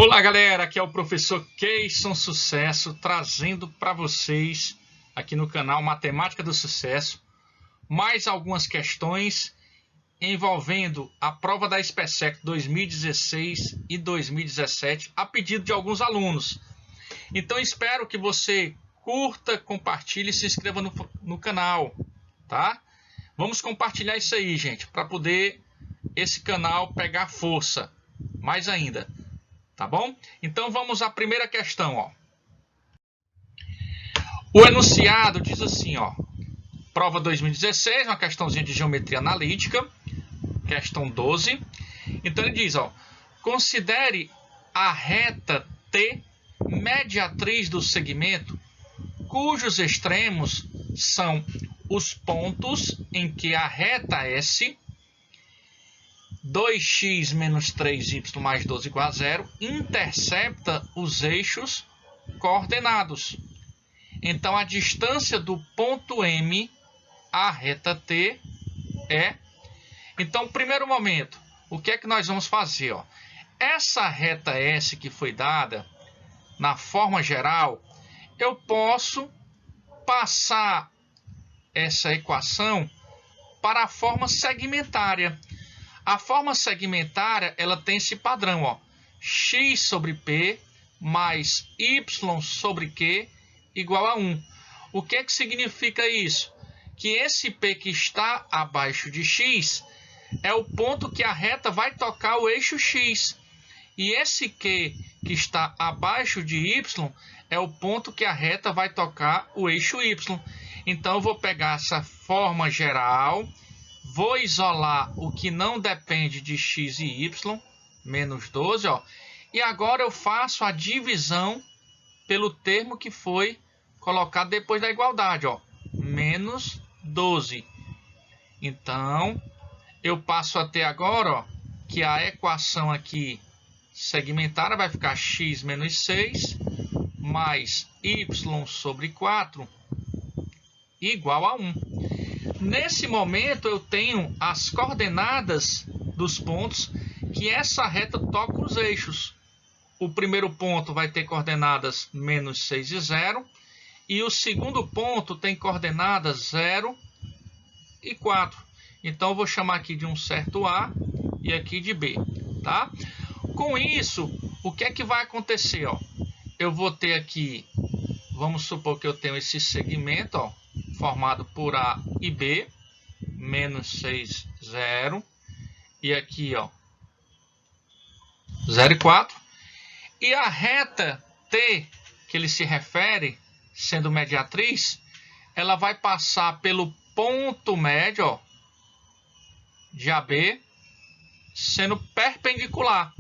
Olá galera, aqui é o professor Keison Sucesso trazendo para vocês aqui no canal Matemática do Sucesso mais algumas questões envolvendo a prova da SPSEC 2016 e 2017 a pedido de alguns alunos. Então espero que você curta, compartilhe e se inscreva no canal, tá? Vamos compartilhar isso aí, gente, para poder esse canal pegar força mais ainda. Tá bom? Então vamos à primeira questão, ó. O enunciado diz assim, ó. Prova 2016, uma questãozinha de geometria analítica, questão 12. Então ele diz, ó, considere a reta T mediatriz do segmento cujos extremos são os pontos em que a reta S 2x menos 3y mais 12 igual a 0 intercepta os eixos coordenados. Então, a distância do ponto M à reta T é... Então, primeiro momento, o que é que nós vamos fazer? Ó? Essa reta S que foi dada, na forma geral, eu posso passar essa equação para a forma segmentária. A forma segmentária, ela tem esse padrão, ó, x sobre p mais y sobre q igual a 1. O que significa isso? Que esse p que está abaixo de x é o ponto que a reta vai tocar o eixo x. E esse q que está abaixo de y é o ponto que a reta vai tocar o eixo y. Então, eu vou pegar essa forma geral... Vou isolar o que não depende de x e y, menos 12, ó. E agora eu faço a divisão pelo termo que foi colocado depois da igualdade, ó. Menos 12. Então, eu passo a ter agora, ó, que a equação aqui segmentária vai ficar x menos 6 mais y sobre 4 igual a 1. Nesse momento, eu tenho as coordenadas dos pontos que essa reta toca os eixos. O primeiro ponto vai ter coordenadas menos 6 e 0. E o segundo ponto tem coordenadas 0 e 4. Então, eu vou chamar aqui de um certo A e aqui de B. Tá? Com isso, o que é que vai acontecer? Ó? Eu vou ter aqui, vamos supor que eu tenho esse segmento, ó, formado por A e B, menos 6, 0, e aqui, ó, 0 e 4, e a reta T, que ele se refere, sendo mediatriz, ela vai passar pelo ponto médio, ó, de AB, sendo perpendicular,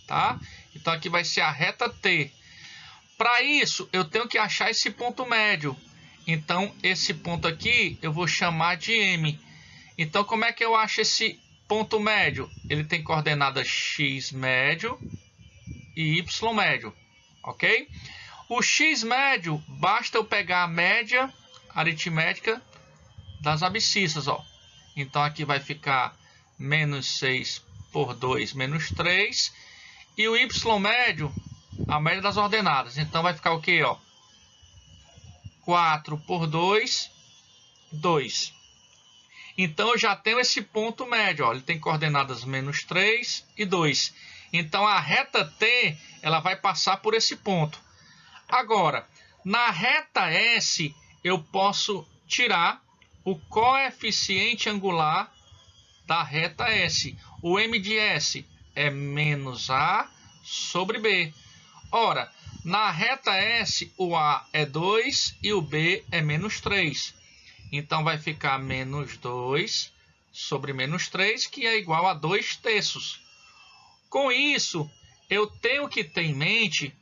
tá? Então, aqui vai ser a reta T. Para isso, eu tenho que achar esse ponto médio. Então, esse ponto aqui eu vou chamar de M. Então, como é que eu acho esse ponto médio? Ele tem coordenadas x médio e y médio, ok? O x médio, basta eu pegar a média aritmética das abscissas, ó. Então, aqui vai ficar menos 6 por 2, menos 3. E o y médio, a média das ordenadas. Então, vai ficar o quê, ó? 4 por 2, 2. Então, eu já tenho esse ponto médio. Ó, ele tem coordenadas menos 3 e 2. Então, a reta T ela vai passar por esse ponto. Agora, na reta S, eu posso tirar o coeficiente angular da reta S. O M de S é menos A sobre B. Ora, na reta S, o A é 2 e o B é menos 3. Então, vai ficar menos 2 sobre menos 3, que é igual a 2 terços. Com isso, eu tenho que ter em mente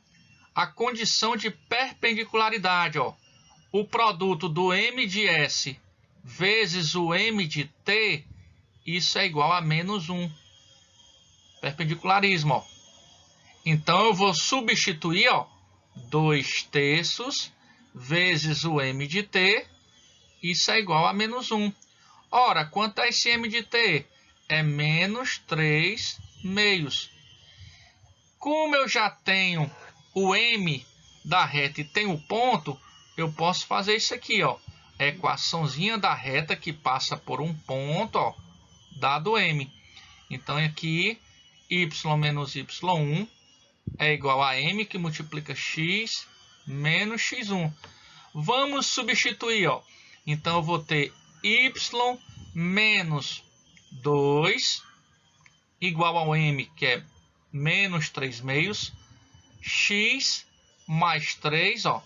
a condição de perpendicularidade. Ó. O produto do M de S vezes o M de T, isso é igual a menos 1. Perpendicularismo, ó. Então, eu vou substituir, ó, 2 terços vezes o M de T, isso é igual a menos 1. Ora, quanto é esse M de T? É menos 3 meios. Como eu já tenho o M da reta e tenho o ponto, eu posso fazer isso aqui, ó. A equaçãozinha da reta que passa por um ponto, ó, dado M. Então aqui, y menos y1 é igual a M que multiplica x menos x1. Vamos substituir, ó. Então eu vou ter y menos 2 igual ao M, que é menos 3 meios, x mais 3, ó.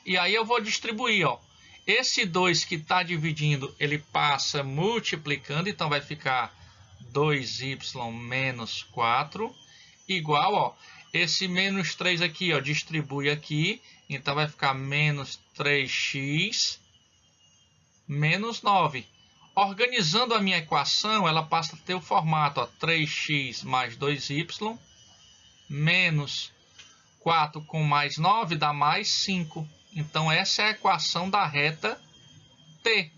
E aí eu vou distribuir, ó. Esse 2 que está dividindo, ele passa multiplicando, então vai ficar 2y menos 4 igual, ó. Esse menos 3 aqui, ó, distribui aqui, então vai ficar menos 3x menos 9. Organizando a minha equação, ela passa a ter o formato, ó, 3x mais 2y menos 4 com mais 9 dá mais 5. Então essa é a equação da reta T.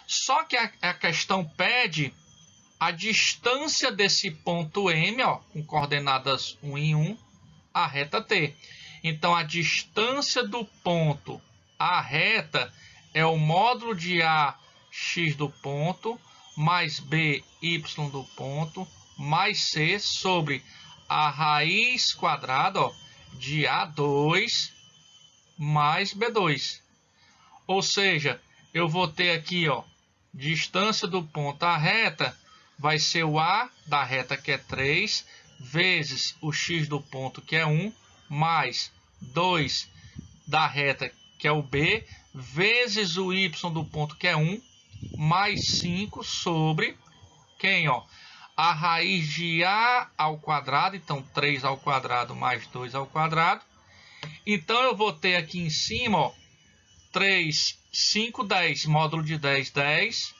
Só que a questão pede a distância desse ponto M, ó, com coordenadas 1 em 1, a reta T. Então a distância do ponto à reta é o módulo de A x do ponto mais b y do ponto mais c sobre a raiz quadrada, ó, de A2 mais B2. Ou seja, eu vou ter aqui, ó, distância do ponto à reta vai ser o A da reta, que é 3, vezes o x do ponto, que é 1, mais 2 da reta, que é o B, vezes o y do ponto, que é 1, mais 5 sobre quem, ó? A raiz de A ao quadrado, então 3 ao quadrado mais 2 ao quadrado. Então eu vou ter aqui em cima, ó, 3, 5, 10, módulo de 10, 10,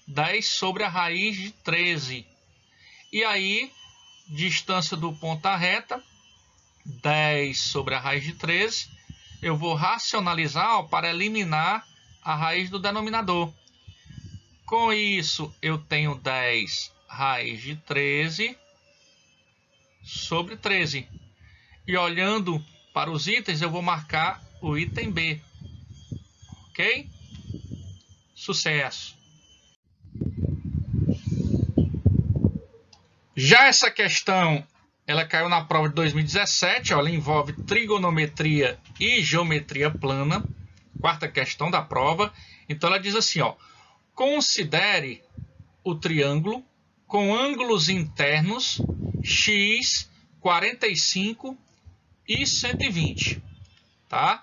10 sobre a raiz de 13. E aí, distância do ponto à reta, 10 sobre a raiz de 13. Eu vou racionalizar, ó, para eliminar a raiz do denominador. Com isso, eu tenho 10 raiz de 13 sobre 13. E olhando para os itens, eu vou marcar o item B. Ok? Sucesso! Já essa questão, ela caiu na prova de 2017, ó, ela envolve trigonometria e geometria plana, quarta questão da prova. Então ela diz assim, ó, considere o triângulo com ângulos internos x, 45 e 120, tá?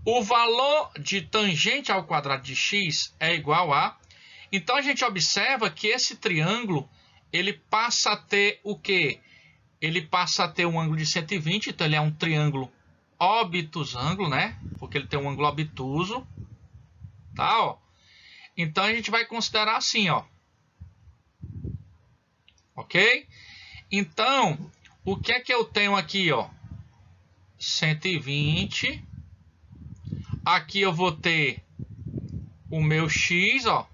O valor de tangente ao quadrado de x é igual a... Então a gente observa que esse triângulo, ele passa a ter o quê? Ele passa a ter um ângulo de 120, então ele é um triângulo obtusângulo, né? Porque ele tem um ângulo obtuso, tá? Ó. Então a gente vai considerar assim, ó. Ok? Então, o que é que eu tenho aqui, ó? 120. Aqui eu vou ter o meu x, ó.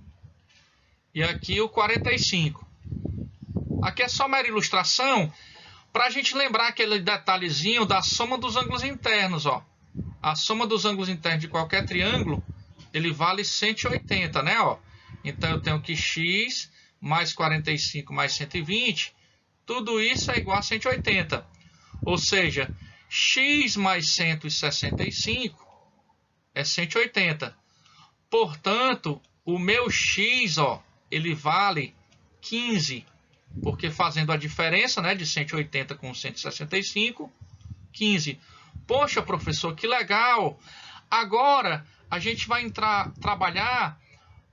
E aqui o 45. Aqui é só mera ilustração para a gente lembrar aquele detalhezinho da soma dos ângulos internos, ó. A soma dos ângulos internos de qualquer triângulo, ele vale 180, né, ó? Então eu tenho que x mais 45 mais 120, tudo isso é igual a 180. Ou seja, x mais 165 é 180. Portanto, o meu x, ó, ele vale 15. Porque fazendo a diferença, né, de 180 com 165, 15. Poxa, professor, que legal! Agora a gente vai trabalhar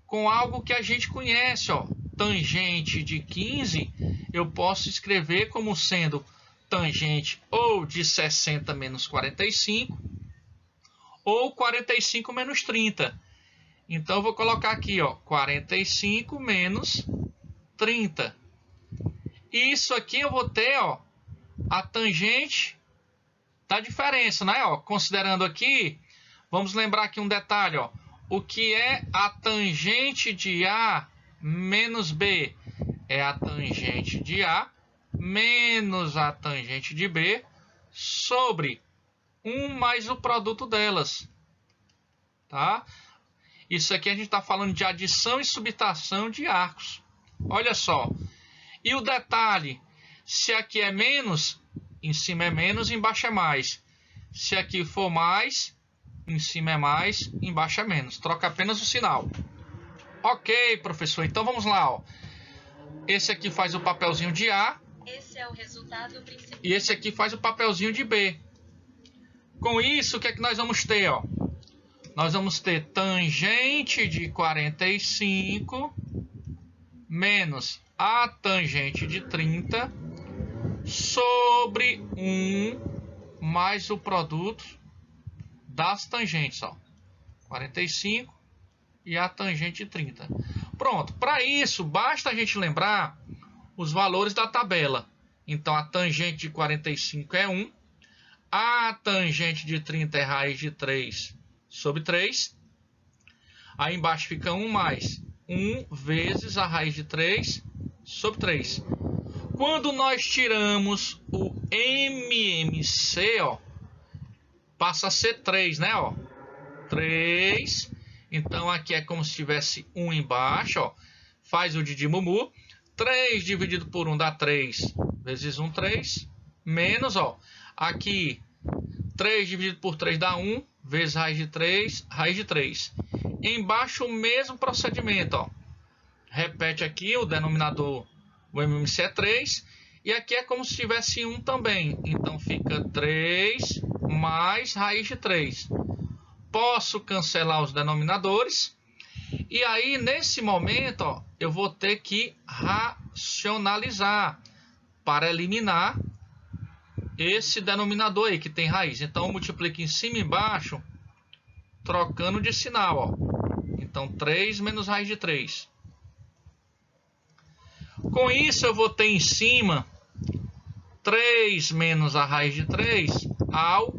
com algo que a gente conhece, ó. Tangente de 15, eu posso escrever como sendo tangente ou de 60 menos 45, ou 45 menos 30. Então eu vou colocar aqui, ó, 45 menos 30. Isso aqui eu vou ter, ó, a tangente da diferença, né? Ó, considerando aqui, vamos lembrar aqui um detalhe, ó. O que é a tangente de A menos B? É a tangente de A menos a tangente de B sobre 1 mais o produto delas. Tá? Isso aqui a gente está falando de adição e subtração de arcos. Olha só. E o detalhe, se aqui é menos, em cima é menos, embaixo é mais. Se aqui for mais, em cima é mais, embaixo é menos. Troca apenas o sinal. Ok, professor. Então vamos lá. Ó. Esse aqui faz o papelzinho de A. Esse é o resultado principal. E esse aqui faz o papelzinho de B. Com isso, o que é que nós vamos ter? Ó? Nós vamos ter tangente de 45 menos a tangente de 30 sobre 1 mais o produto das tangentes. Ó. 45 e a tangente de 30. Pronto. Para isso, basta a gente lembrar os valores da tabela. Então, a tangente de 45 é 1. A tangente de 30 é raiz de 3 sobre 3. Aí embaixo fica 1 mais 1 vezes a raiz de 3 sobre 3. Quando nós tiramos o MMC, ó, passa a ser 3, né? Ó, 3. Então aqui é como se tivesse 1 embaixo. Ó, faz o de Mumu. 3 dividido por 1 dá 3 vezes 1, 3. Menos, ó, aqui 3 dividido por 3 dá 1 vezes raiz de 3, raiz de 3. Embaixo o mesmo procedimento, ó. Repete aqui o denominador, o MMC é 3. E aqui é como se tivesse 1 também. Então fica 3 mais raiz de 3. Posso cancelar os denominadores. E aí, nesse momento, ó, eu vou ter que racionalizar para eliminar esse denominador aí que tem raiz. Então, eu multiplico em cima e embaixo, trocando de sinal. Ó. Então, 3 menos raiz de 3. Com isso, eu vou ter em cima 3 menos a raiz de 3 ao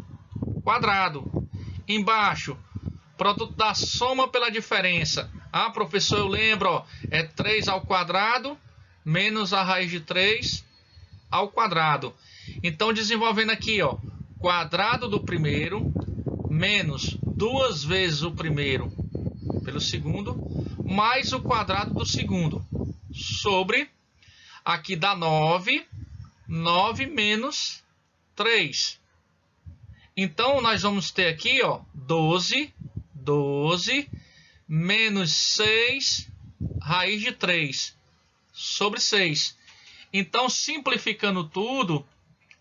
quadrado. Embaixo, produto da soma pela diferença. Ah, professor, eu lembro, ó, é 3 ao quadrado menos a raiz de 3 ao quadrado. Então, desenvolvendo aqui, ó, quadrado do primeiro menos 2 vezes o primeiro pelo segundo, mais o quadrado do segundo, sobre, aqui dá 9, 9 menos 3. Então, nós vamos ter aqui, ó, 12 menos 6 raiz de 3 sobre 6. Então, simplificando tudo,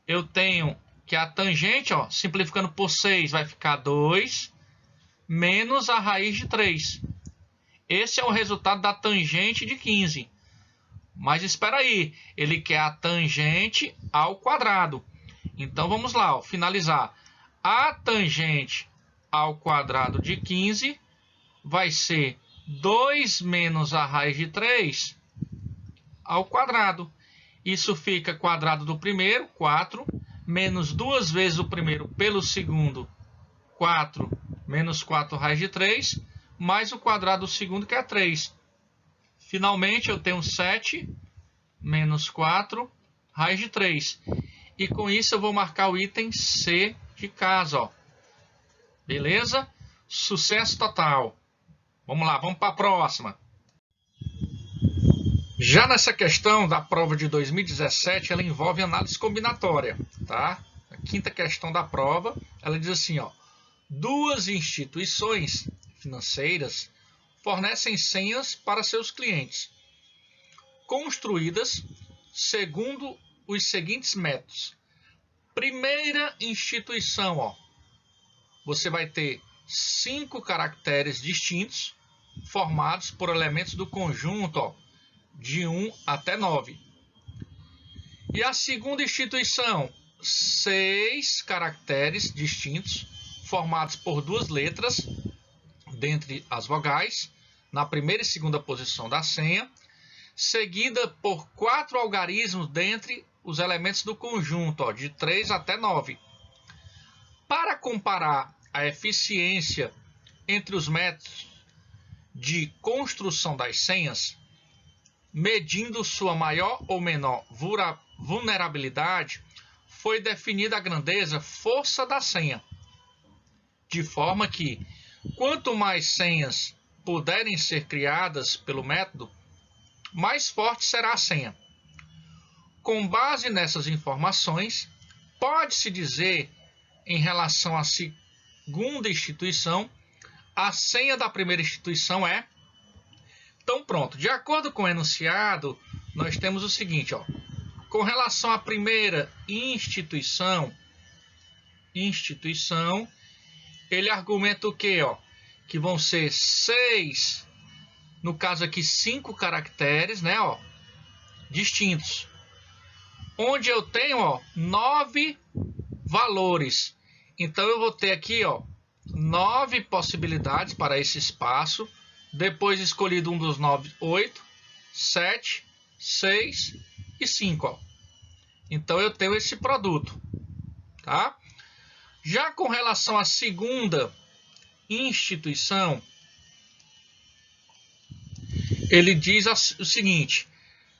eu tenho que a tangente, ó, simplificando por 6, vai ficar 2 menos a raiz de 3. Esse é o resultado da tangente de 15. Mas espera aí, ele quer a tangente ao quadrado. Então, vamos lá, ó, finalizar. A tangente ao quadrado de 15 vai ser 2 menos a raiz de 3 ao quadrado. Isso fica quadrado do primeiro, 4, menos 2 vezes o primeiro pelo segundo, 4, menos 4 raiz de 3, mais o quadrado do segundo, que é 3. Finalmente, eu tenho 7 menos 4 raiz de 3. E com isso, eu vou marcar o item C de casa. Ó. Beleza? Sucesso total. Vamos lá, vamos para a próxima. Já nessa questão da prova de 2017, ela envolve análise combinatória, tá? A quinta questão da prova, ela diz assim, ó, 2 instituições financeiras fornecem senhas para seus clientes, construídas segundo os seguintes métodos. Primeira instituição, ó, você vai ter 5 caracteres distintos, formados por elementos do conjunto, ó, de 1 até 9. E a segunda instituição, 6 caracteres distintos, formados por 2 letras, dentre as vogais, na primeira e segunda posição da senha, seguida por 4 algarismos dentre os elementos do conjunto, ó, de 3 até 9. Para comparar a eficiência entre os métodos de construção das senhas, medindo sua maior ou menor vulnerabilidade, foi definida a grandeza força da senha, de forma que quanto mais senhas puderem ser criadas pelo método, mais forte será a senha. Com base nessas informações, pode-se dizer, em relação à segunda instituição, a senha da primeira instituição é... Então pronto, de acordo com o enunciado, nós temos o seguinte, ó. Com relação à primeira instituição, ele argumenta o quê, ó? Que vão ser 6, no caso aqui 5 caracteres, né, ó, distintos. Onde eu tenho, ó, 9 valores. Então eu vou ter aqui, ó, 9 possibilidades para esse espaço. Depois escolhido um dos 9, 8, 7, 6 e 5, ó. Então eu tenho esse produto, tá? Já com relação à segunda instituição, ele diz o seguinte: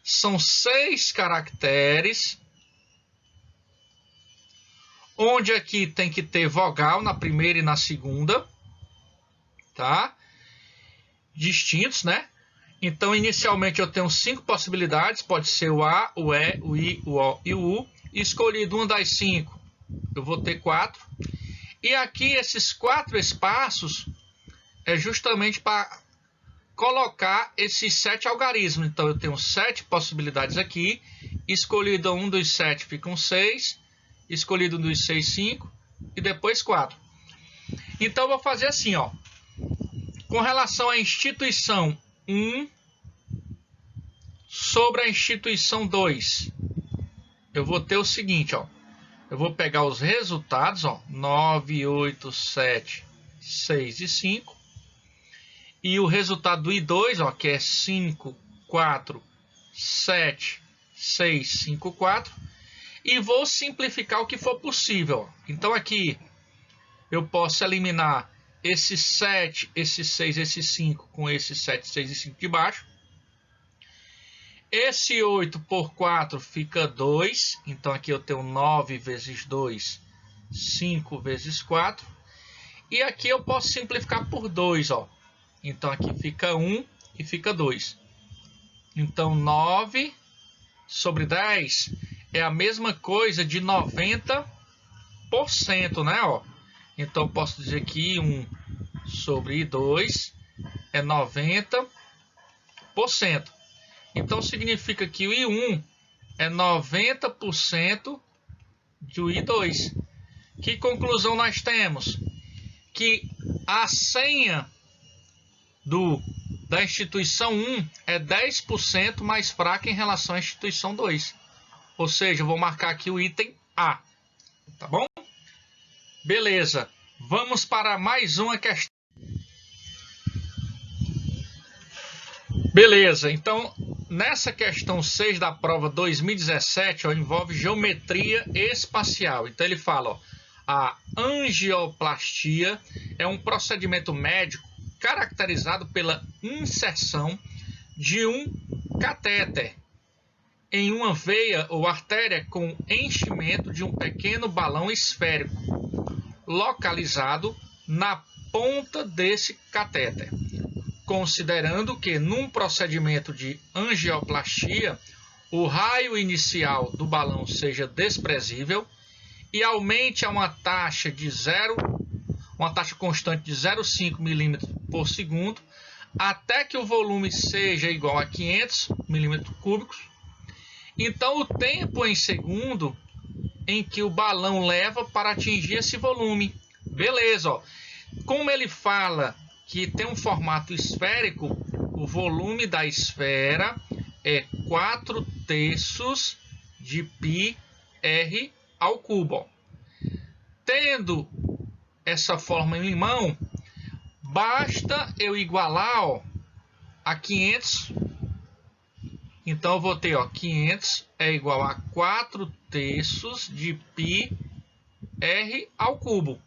são 6 caracteres, onde aqui tem que ter vogal na primeira e na segunda, tá? Distintos, né? Então, inicialmente eu tenho 5 possibilidades, pode ser o A, o E, o I, o O e o U. Escolhido uma das 5, eu vou ter 4. E aqui esses 4 espaços é justamente para colocar esses 7 algarismos. Então eu tenho 7 possibilidades aqui. Escolhido um dos 7 ficam 6. Escolhido um dos 6, 5. E depois 4. Então eu vou fazer assim, ó. Com relação à instituição 1 sobre a instituição 2, eu vou ter o seguinte, ó. Eu vou pegar os resultados, ó, 9, 8, 7, 6 e 5. E o resultado do I2, ó, que é 5, 4, 7, 6, 5, 4. E vou simplificar o que for possível. Então aqui eu posso eliminar esse 7, esse 6, esse 5 com esse 7, 6 e 5 de baixo. Esse 8 por 4 fica 2. Então aqui eu tenho 9 vezes 2, 5 vezes 4. E aqui eu posso simplificar por 2, ó. Então aqui fica 1 e fica 2. Então 9 sobre 10 é a mesma coisa de 90%, né, ó? Então eu posso dizer que 1 sobre 2 é 90%. Então significa que o I1 é 90% do I2. Que conclusão nós temos? Que a senha da instituição 1 é 10% mais fraca em relação à instituição 2. Ou seja, eu vou marcar aqui o item A. Tá bom? Beleza. Vamos para mais uma questão. Beleza. Então, nessa questão 6 da prova 2017, ó, envolve geometria espacial. Então, ele fala, ó, a angioplastia é um procedimento médico caracterizado pela inserção de um catéter em uma veia ou artéria com enchimento de um pequeno balão esférico localizado na ponta desse catéter, considerando que num procedimento de angioplastia o raio inicial do balão seja desprezível e aumente a uma taxa constante de 0,5 milímetros por segundo, até que o volume seja igual a 500 milímetros cúbicos. Então, o tempo em segundo em que o balão leva para atingir esse volume. Beleza, ó. Como ele fala que tem um formato esférico, o volume da esfera é 4/3 de πr ao cubo. Ó. Tendo essa forma em mão, basta eu igualar, ó, a 500. Então eu vou ter, ó, 500 é igual a 4/3 de πr ao cubo.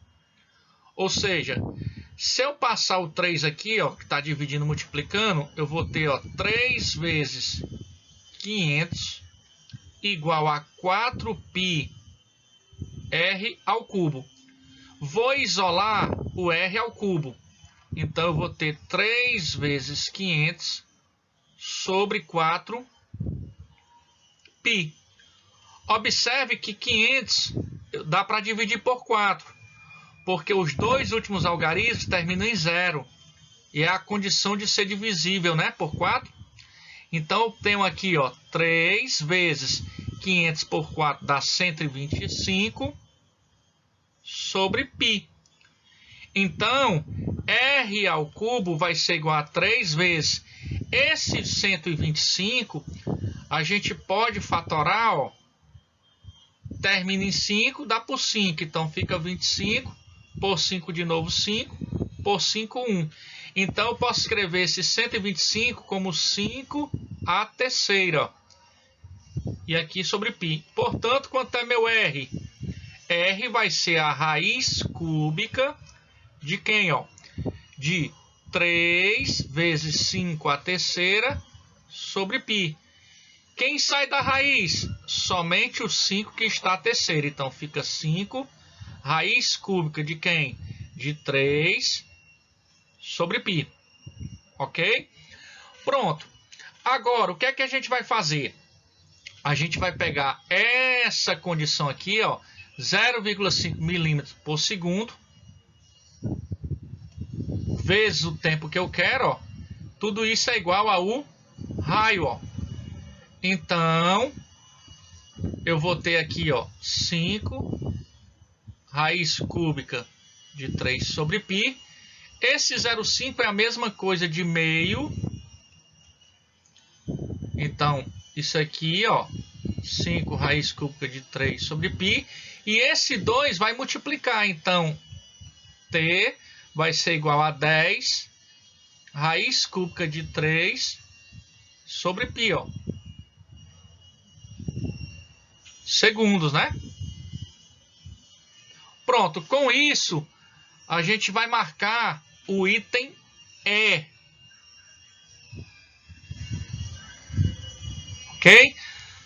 Ou seja, se eu passar o 3 aqui, ó, que está dividindo, multiplicando, eu vou ter, ó, 3 vezes 500 igual a 4πr R ao cubo. Vou isolar o R ao cubo. Então, eu vou ter 3 vezes 500 sobre 4 π. Observe que 500 dá para dividir por 4, porque os dois últimos algarismos terminam em 0. E é a condição de ser divisível, né, por 4. Então, eu tenho aqui, ó, 3 vezes 500 por 4 dá 125 sobre π. Então, R ao cubo vai ser igual a 3 vezes esse 125. A gente pode fatorar, ó, termina em 5, dá por 5. Então, fica 25, por 5 de novo 5, por 5, 1. Então, eu posso escrever esse 125 como 5 à terceira, ó. E aqui sobre π. Portanto, quanto é meu R? R vai ser a raiz cúbica de quem, ó? De 3 vezes 5 à terceira sobre π. Quem sai da raiz? Somente o 5 que está à terceira. Então, fica 5 raiz cúbica de quem? De 3 sobre π. Ok? Pronto. Agora, o que é que a gente vai fazer? A gente vai pegar essa condição aqui, ó, 0,5 milímetros por segundo, vezes o tempo que eu quero, ó. Tudo isso é igual ao raio, ó. Então, eu vou ter aqui, ó, 5 raiz cúbica de 3 sobre π. Esse 0,5 é a mesma coisa de meio. Então, isso aqui, ó, 5 raiz cúbica de 3 sobre π. E esse 2 vai multiplicar. Então, T vai ser igual a 10 raiz cúbica de 3 sobre π, ó. Segundos, né? Pronto, com isso, a gente vai marcar o item E. Ok?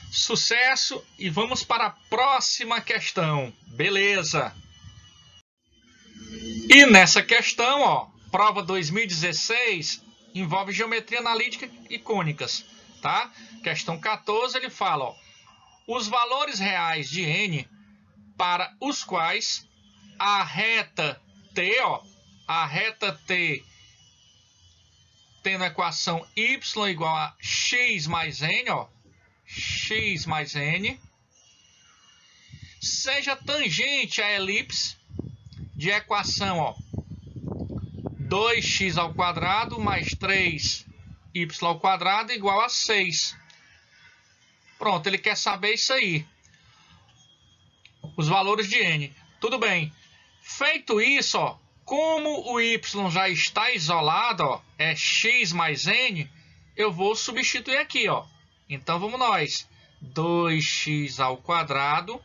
Sucesso e vamos para a próxima questão. Beleza. E nessa questão, ó, prova 2016, envolve geometria analítica e cônicas, tá? Questão 14, ele fala, ó, os valores reais de n para os quais a reta T, ó, a reta T tendo a equação y igual a x mais n, ó, x mais n, seja tangente à elipse de equação, ó, 2x ao quadrado mais 3y ao quadrado igual a 6. Pronto, ele quer saber isso aí. Os valores de n. Tudo bem. Feito isso, ó, como o y já está isolado, ó, é x mais n, eu vou substituir aqui, ó. Então, vamos nós. 2x ao quadrado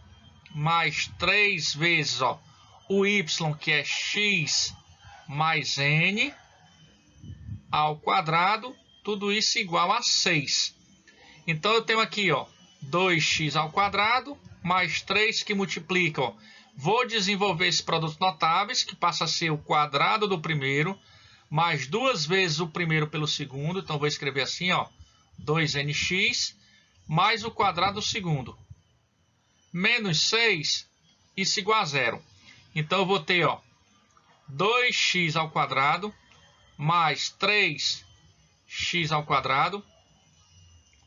mais 3 vezes, ó, o y, que é x mais n, ao quadrado, tudo isso igual a 6. Então, eu tenho aqui, ó, 2x ao quadrado mais 3 que multiplica, ó. Vou desenvolver esses produtos notáveis, que passa a ser o quadrado do primeiro, mais 2 vezes o primeiro pelo segundo. Então, vou escrever assim, ó, 2nx, mais o quadrado do segundo, menos 6, isso igual a 0. Então, eu vou ter, ó, 2x ao quadrado, mais 3x ao quadrado,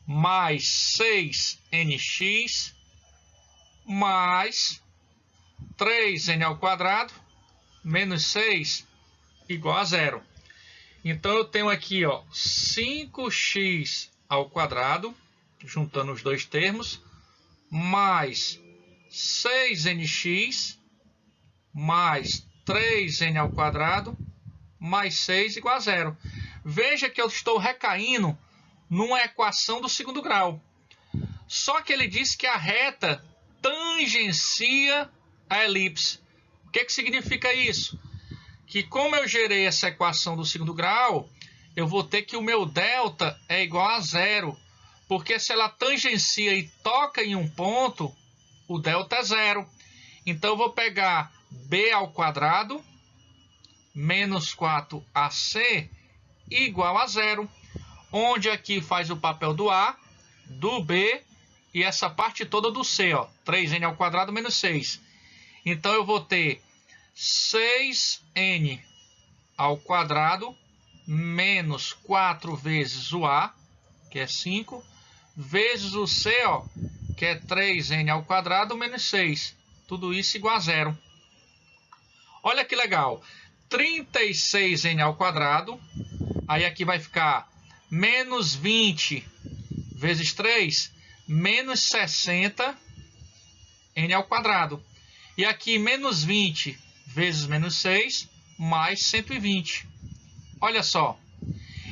mais 6nx, mais 3n ao quadrado, menos 6, igual a 0. Então, eu tenho aqui, ó, 5x ao quadrado, juntando os dois termos, mais 6nx, mais 3n ao quadrado, mais 6 igual a 0. Veja que eu estou recaindo numa equação do segundo grau. Só que ele disse que a reta tangencia a elipse. O que significa isso? Que como eu gerei essa equação do segundo grau, eu vou ter que o meu delta é igual a 0. Porque se ela tangencia e toca em um ponto, o delta é 0. Então eu vou pegar b ao quadrado menos 4ac igual a 0. Onde aqui faz o papel do a, do b e essa parte toda do c, ó, 3n ao quadrado menos 6. Então eu vou ter 6n ao quadrado menos 4 vezes o a, que é 5, vezes o c, ó, que é 3n ao quadrado menos 6. Tudo isso igual a 0. Olha que legal. 36n ao quadrado. Aí aqui vai ficar menos 20 vezes 3, menos 60n ao quadrado. E aqui menos 20 vezes menos 6, mais 120. Olha só.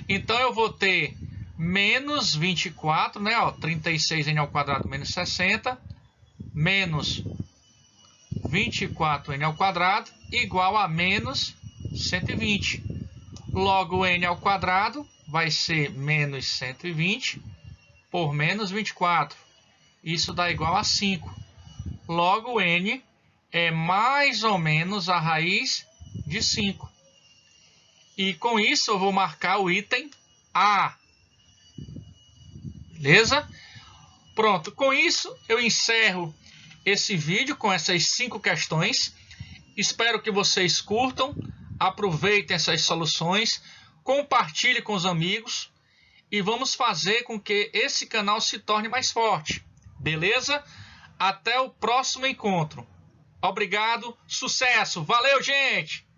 Então eu vou ter menos 24, né? Ó, 36n ao quadrado menos 60, menos 24n ao quadrado igual a menos 120. Logo, n ao quadrado vai ser menos 120 por menos 24. Isso dá igual a 5. Logo, n é mais ou menos a raiz de 5. E com isso eu vou marcar o item A. Beleza? Pronto. Com isso eu encerro esse vídeo com essas 5 questões. Espero que vocês curtam, aproveitem essas soluções, compartilhe com os amigos e vamos fazer com que esse canal se torne mais forte. Beleza? Até o próximo encontro. Obrigado, sucesso, valeu, gente!